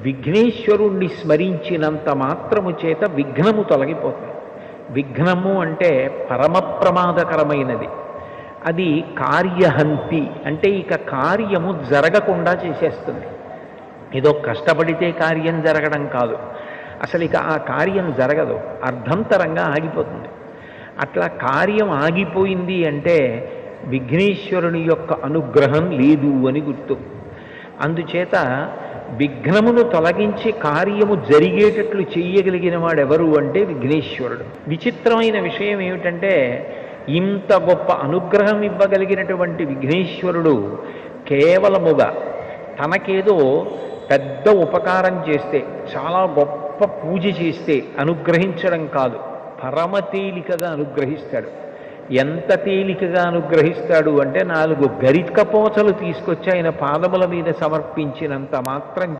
విఘ్నేశ్వరుణ్ణి స్మరించినంత మాత్రము చేత విఘ్నము తొలగిపోతుంది. విఘ్నము అంటే పరమ ప్రమాదకరమైనది. అది కార్యహంతి అంటే ఇక కార్యము జరగకుండా చేసేస్తుంది. ఏదో కష్టపడితే కార్యం జరగడం కాదు, అసలు ఇక ఆ కార్యం జరగదు, అర్ధంతరంగా ఆగిపోతుంది. అట్లా కార్యం ఆగిపోయింది అంటే విఘ్నేశ్వరుని యొక్క అనుగ్రహం లేదు అని గుర్తు. అందుచేత విఘ్నమును తొలగించి కార్యము జరిగేటట్లు చెయ్యగలిగిన వాడెవరు అంటే విఘ్నేశ్వరుడు. విచిత్రమైన విషయం ఏమిటంటే ఇంత గొప్ప అనుగ్రహం ఇవ్వగలిగినటువంటి విఘ్నేశ్వరుడు కేవలముగా తనకేదో పెద్ద ఉపకారం చేస్తే, చాలా గొప్ప పూజ చేస్తే అనుగ్రహించడం కాదు, పరమ తేలికగా అనుగ్రహిస్తాడు. ఎంత తేలికగా అనుగ్రహిస్తాడు అంటే 4 గరికపోచలు తీసుకొచ్చి ఆయన పాదముల మీద సమర్పించినంత మాత్రం